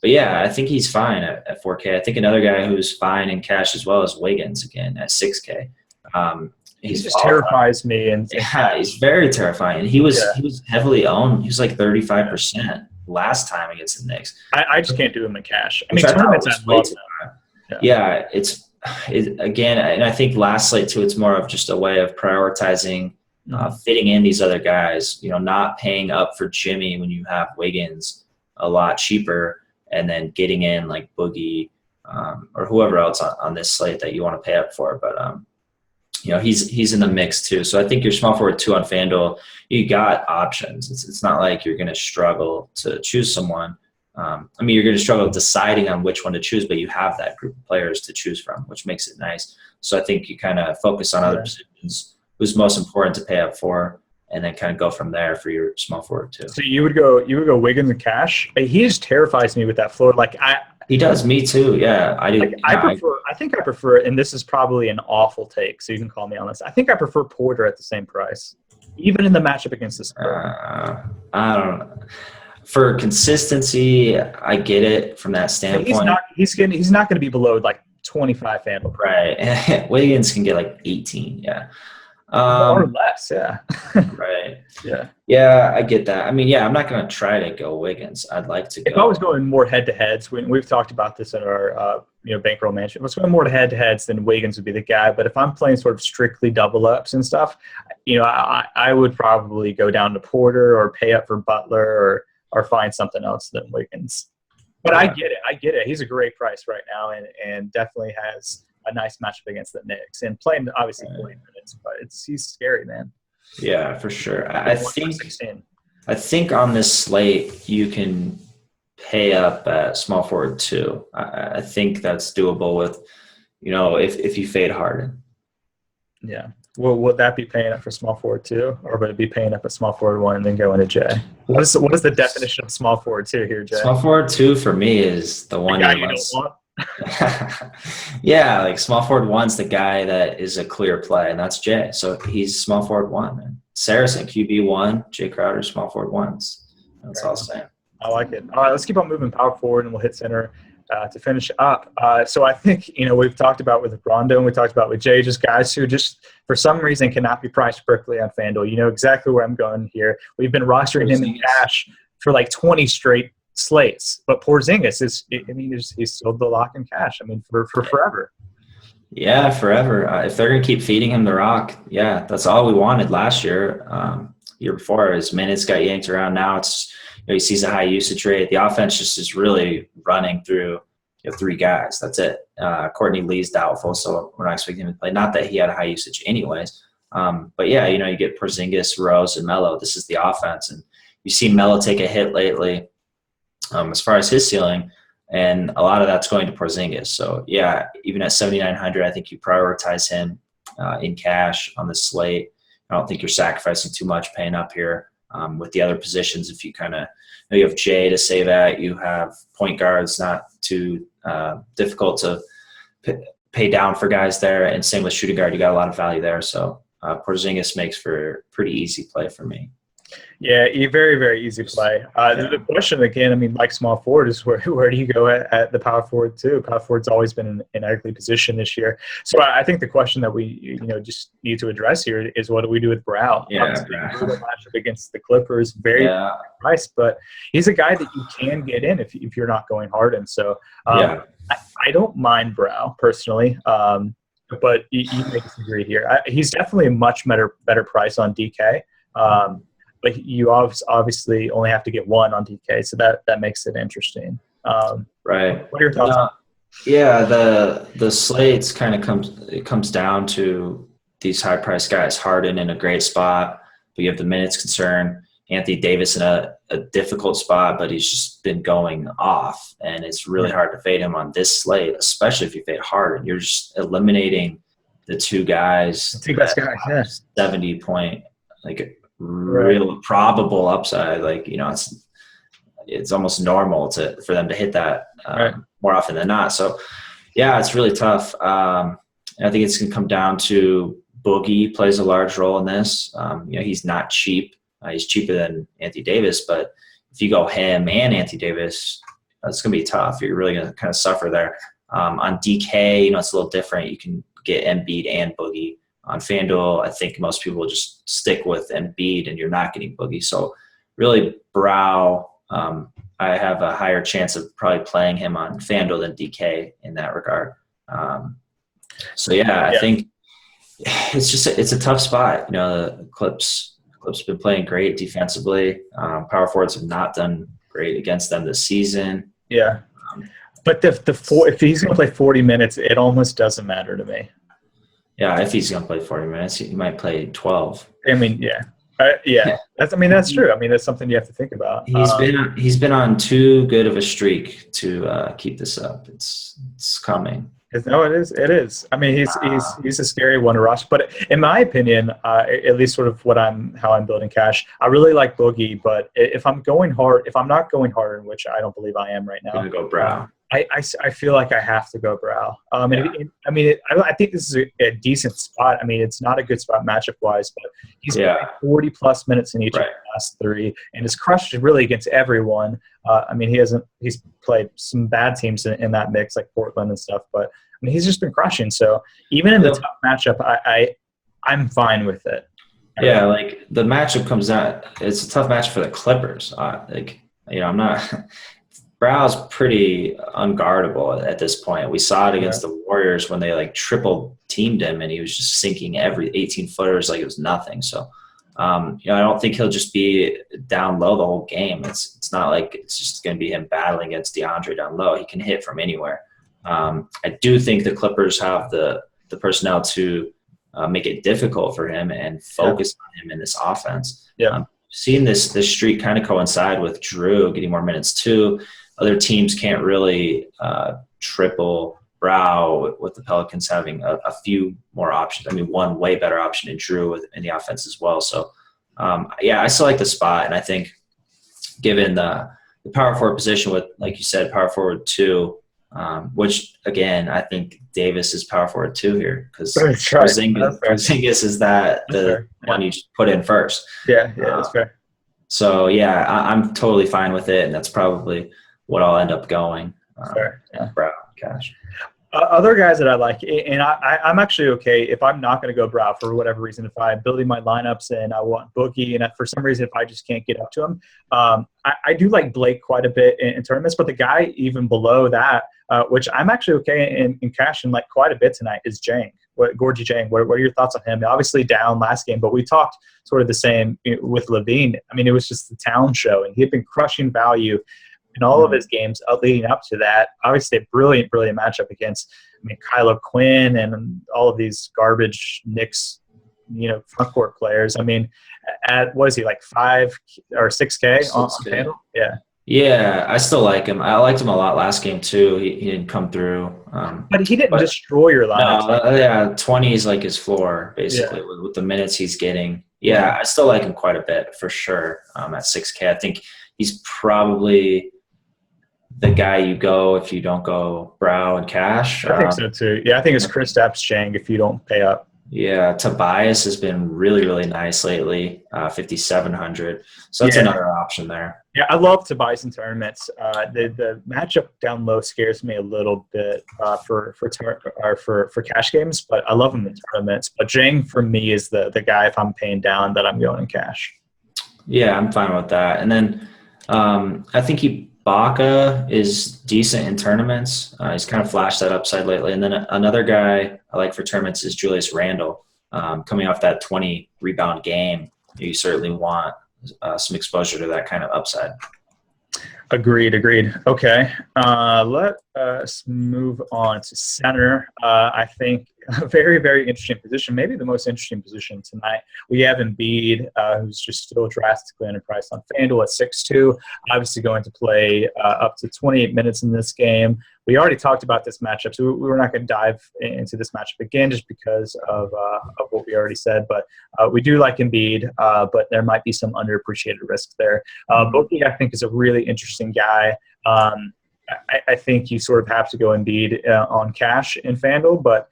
But yeah, I think he's fine at 4K. I think another guy who's fine in cash as well is Wiggins again at 6K. He just terrifies me. And yeah, he's very terrifying. He was heavily owned. He was like 35% last time against the Knicks. I just can't do him in cash. I mean, tournaments I love that. Yeah, it's again, and I think last slate too, it's more of just a way of prioritizing fitting in these other guys. Not paying up for Jimmy when you have Wiggins a lot cheaper. And then getting in like Boogie or whoever else on this slate that you want to pay up for. But, he's in the mix too. So I think your small forward 2 on FanDuel, you got options. It's not like you're going to struggle to choose someone. You're going to struggle deciding on which one to choose, but you have that group of players to choose from, which makes it nice. So I think you kind of focus on other positions, who's most important to pay up for, and then kind of go from there for your small forward too. So you would go Wiggins and cash. He just terrifies me with that floor. He does me too. Yeah, I do. I think I prefer, and this is probably an awful take, so you can call me on this. I think I prefer Porter at the same price, even in the matchup against the Spurs. I don't know. For consistency, I get it from that standpoint. He's not going to be below 25 FanDuel. Right. Wiggins can get 18. Yeah. More or less, yeah. Right. Yeah. Yeah, I get that. I mean, yeah, I'm not going to try to go Wiggins. I'd like to go. If I was going more head-to-heads, we've talked about this in our bankroll mansion. If I was going more to head-to-heads, then Wiggins would be the guy. But if I'm playing sort of strictly double-ups and stuff, I would probably go down to Porter or pay up for Butler or find something else than Wiggins. But yeah. I get it. He's a great price right now and definitely has a nice matchup against the Knicks. And playing, obviously, 40 minutes, but he's scary, man. Yeah, for sure. I think on this slate you can pay up at small forward too. I think that's doable with, if you fade Harden. Yeah. Well, would that be paying up for small forward two, or would it be paying up at small forward one and then go into Jay? What is the definition of small forward two here, Jay? Small forward two for me is the one you don't want. Yeah, like small forward one's the guy that is a clear play, and that's Jay. So he's small forward one. Man. Saracen QB one, Jay Crowder small forward ones. That's all I'm saying. I like it. All right, let's keep on moving power forward, and we'll hit center to finish up. So I think we've talked about with Rondo and we talked about with Jay, just guys who just for some reason cannot be priced correctly on FanDuel. You know exactly where I'm going here. We've been rostering him in cash for like 20 straight slates, but Porzingis he's still the lock in cash. I mean, for forever. Yeah, forever. If they're going to keep feeding him the rock, yeah, that's all we wanted last year. Year before, his minutes got yanked around. Now it's he sees a high usage rate. The offense just is really running through three guys. That's it. Courtney Lee's doubtful, so we're not expecting him to play. Not that he had a high usage anyways. But yeah, you get Porzingis, Rose, and Melo. This is the offense, and you see Melo take a hit lately. As far as his ceiling, and a lot of that's going to Porzingis. So, yeah, even at 7,900, I think you prioritize him in cash on the slate. I don't think you're sacrificing too much paying up here with the other positions. If you you have Jay to save at, you have point guards, not too difficult to pay down for guys there, and same with shooting guard. You got a lot of value there. So, Porzingis makes for pretty easy play for me. Yeah, very, very easy play. The question, again, like small forward is where do you go at the power forward too? Power forward's always been in an ugly position this year. So I think the question that we just need to address here is what do we do with Brow? Brutal matchup against the Clippers, very priced, but he's a guy that you can get in if you're not going hard. And so I don't mind Brow personally, but you may disagree here. He's definitely a much better price on DK. But you obviously only have to get one on DK, so that makes it interesting. Right. What are your thoughts? Yeah, the slates kind of comes down to these high priced guys. Harden in a great spot, but you have the minutes concern. Anthony Davis in a difficult spot, but he's just been going off, and it's really hard to fade him on this slate, especially if you fade Harden. You're just eliminating the two guys. The two best guys, 70 point real probable upside, it's almost normal for them to hit that more often than not. So yeah, it's really tough. I think it's gonna come down to Boogie plays a large role in this. He's not cheap. He's cheaper than Anthony Davis, but if you go him and Anthony Davis, it's gonna be tough. You're really gonna kind of suffer there. On DK, it's a little different. You can get Embiid and Boogie. On FanDuel, I think most people will just stick with Embiid, and you're not getting Boogie. So really, Brow, I have a higher chance of probably playing him on FanDuel than DK in that regard. I think it's a tough spot. The Clips have been playing great defensively. Power forwards have not done great against them this season. Yeah, but if he's going to play 40 minutes, it almost doesn't matter to me. Yeah, if he's going to play 40 minutes, he might play 12. That's true. That's something you have to think about. He's been on too good of a streak to keep this up. It's coming. No, it is. It is. He's a scary one to rush. But in my opinion, at least sort of how I'm building cash, I really like Boogie. But if I'm not going hard, which I don't believe I am right now, I'm gonna go Brow. I feel like I have to go Brow. I think this is a decent spot. It's not a good spot matchup wise, but he's played 40 plus minutes in each of the last three, and has crushed really against everyone. He's played some bad teams in that mix like Portland and stuff, but he's just been crushing. So even in the tough matchup, I'm fine with it. Yeah, like the matchup comes out. It's a tough match for the Clippers. I'm not. Brow's pretty unguardable at this point. We saw it against the Warriors when they like triple teamed him, and he was just sinking every 18 footers like it was nothing. So, I don't think he'll just be down low the whole game. It's not like it's just going to be him battling against DeAndre down low. He can hit from anywhere. I do think the Clippers have the personnel to make it difficult for him and focus on him in this offense. Seeing this streak kind of coincide with Drew getting more minutes too. Other teams can't really triple Brow with the Pelicans having a few more options. I mean, one way better option in Drew in the offense as well. So, I still like the spot. And I think given the power forward position with, like you said, power forward 2, which, again, I think Davis is power forward 2 here because Porzingis is the one you put in first. Yeah, that's fair. So, I'm totally fine with it, and that's probably what I'll end up going. Brow, Cash. Other guys that I like, and I'm actually okay if I'm not going to go Brow for whatever reason. If I'm building my lineups and I want Boogie, and for some reason if I just can't get up to him, I do like Blake quite a bit in tournaments. But the guy even below that, which I'm actually okay in cashing like quite a bit tonight, is Jang. Gorgie Jang. What are your thoughts on him? Obviously down last game, but we talked sort of the same with Levine. I mean, it was just the town show, and he had been crushing value in all of his games leading up to that. Obviously, a brilliant matchup against, Kylo Quinn and all of these garbage Knicks, front court players. I mean, what is he, like 5 or 6K on panel? Yeah. Yeah, I still like him. I liked him a lot last game too. He didn't come through. But he didn't destroy your lineup. No, 20 is like his floor, basically, with the minutes he's getting. Yeah, I still like him quite a bit, for sure, at 6K. I think he's probably the guy you go if you don't go Brow and Cash. I think so too. Yeah, I think it's Kristaps Jang if you don't pay up. Yeah, Tobias has been really, really nice lately, 5,700. So that's another option there. Yeah, I love Tobias in tournaments. The matchup down low scares me a little bit for cash games, but I love him in tournaments. But Jang for me is the guy if I'm paying down that I'm going in cash. Yeah, I'm fine with that. And then I think Ibaka is decent in tournaments. He's kind of flashed that upside lately. And then another guy I like for tournaments is Julius Randle. Coming off that 20 rebound game, you certainly want some exposure to that kind of upside. Agreed. Okay. Let us move on to center. I think a very, very interesting position, maybe the most interesting position tonight. We have Embiid, who's just still drastically underpriced on FanDuel at 6'2", obviously going to play up to 28 minutes in this game. We already talked about this matchup, so we're not going to dive into this matchup again just because of what we already said. But we do like Embiid, but there might be some underappreciated risks there. Boogie, I think, is a really interesting guy. I think you sort of have to go Embiid on cash in FanDuel, but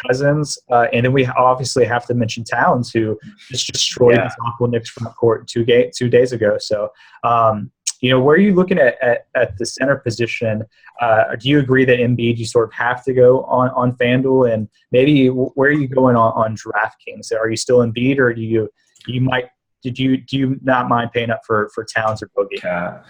Cousins, and then we obviously have to mention Towns, who just destroyed the Aqua Knicks front court 2 days ago. So, where are you looking at the center position? Do you agree that Embiid you sort of have to go on FanDuel, and maybe where are you going on DraftKings? Are you still Embiid, or do you not mind paying up for Towns or Boogie?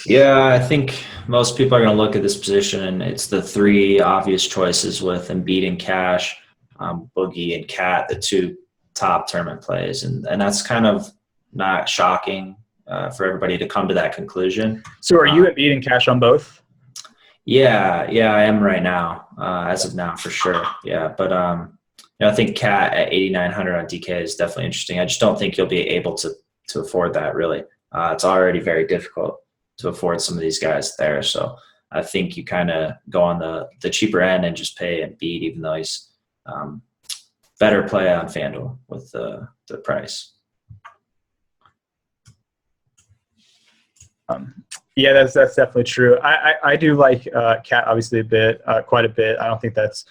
Yeah, I think most people are going to look at this position, and it's the 3 obvious choices with Embiid and Cash, Boogie and Cat, the 2 top tournament plays. And that's kind of not shocking for everybody to come to that conclusion. So are you Embiid and Cash on both? Yeah, I am right now, as of now, for sure. Yeah, but I think Cat at 8,900 on DK is definitely interesting. I just don't think you'll be able to afford that, really. It's already very difficult to afford some of these guys there. So I think you kind of go on the cheaper end and just pay Embiid, even though he's better play on FanDuel with the price. Yeah, that's definitely true. I do like Cat obviously quite a bit. I don't think that's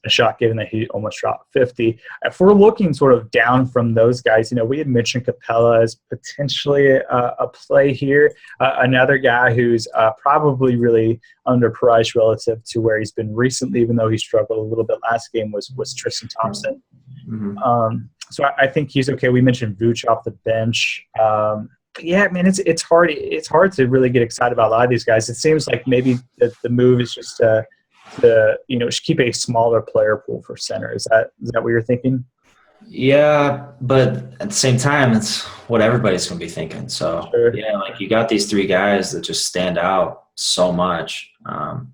a shot given that he almost dropped 50. If we're looking sort of down from those guys, we had mentioned Capella as potentially a play here. Another guy who's probably really underpriced relative to where he's been recently, even though he struggled a little bit last game, was Tristan Thompson. Mm-hmm. So I think he's okay. We mentioned Vooch off the bench. Yeah, man, it's hard. It's hard to really get excited about a lot of these guys. It seems like maybe the move is just to keep a smaller player pool for center. Is that what you're thinking? Yeah, but at the same time, it's what everybody's going to be thinking. So sure. Yeah, like you got these three guys that just stand out so much, and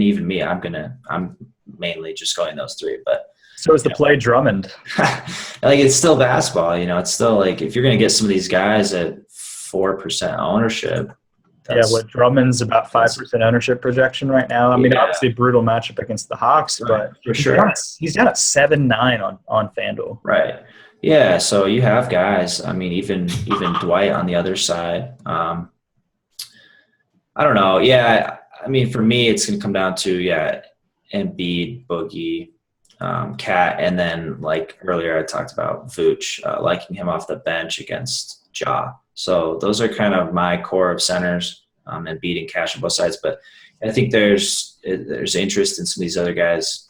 even me, I'm mainly just going those three, but. So is the play Drummond. Like it's still basketball, it's still like if you're going to get some of these guys at 4% ownership. Drummond's about 5% ownership projection right now. I mean, obviously brutal matchup against the Hawks, but for sure. He's down at 7-9 on FanDuel. Right. Yeah. So you have guys. I mean, even Dwight on the other side. I don't know. Yeah. I mean, for me, it's going to come down to Embiid, Boogie. Cat, and then like earlier I talked about Vooch, liking him off the bench against Ja. So those are kind of my core of centers, and beating cash on both sides. But I think there's interest in some of these other guys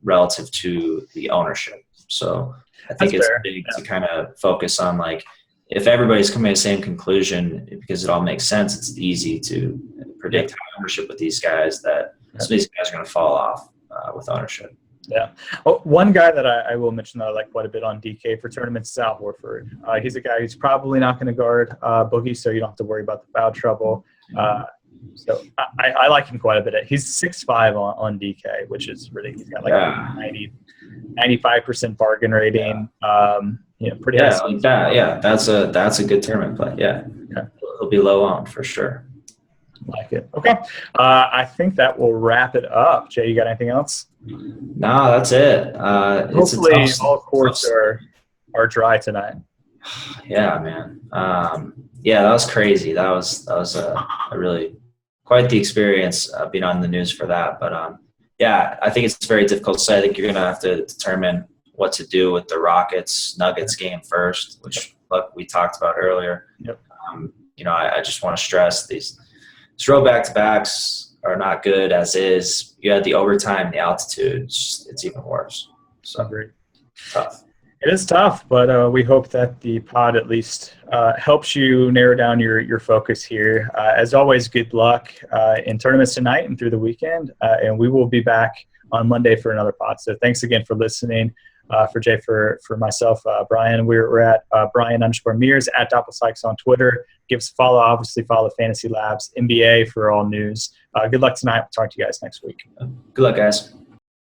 relative to the ownership. So I think it's big to kind of focus on like if everybody's coming to the same conclusion because it all makes sense. It's easy to predict ownership with these guys that some of these guys are going to fall off with ownership. Yeah. One guy that I will mention that I like quite a bit on DK for tournaments is Al Horford. He's a guy who's probably not going to guard Boogie, so you don't have to worry about the foul trouble. So I like him quite a bit. He's 6'5" on DK, which is really – he's got like 95% bargain rating. Pretty high. Like that. Yeah, that's a good tournament play. Yeah. He'll be low on for sure. Like it. Okay. I think that will wrap it up. Jay, you got anything else? No, that's it. Hopefully all courts are dry tonight. Yeah, man. That was crazy. That was a really quite the experience being on the news for that. But I think it's very difficult to say. I think you're going to have to determine what to do with the Rockets-Nuggets game first, which we talked about earlier. Yep. I just want to stress these road back-to-backs are not good as is. You had the overtime, the altitude. It's even worse. So tough. It is tough, but we hope that the pod at least helps you narrow down your focus here. As always, good luck in tournaments tonight and through the weekend. And we will be back on Monday for another pod. So thanks again for listening. For Jay, for myself, Bryan, we're at Bryan_Mears at Doppelsikes on Twitter. Give us a follow. Obviously, follow Fantasy Labs NBA for all news. Good luck tonight. We'll talk to you guys next week. Good luck, guys.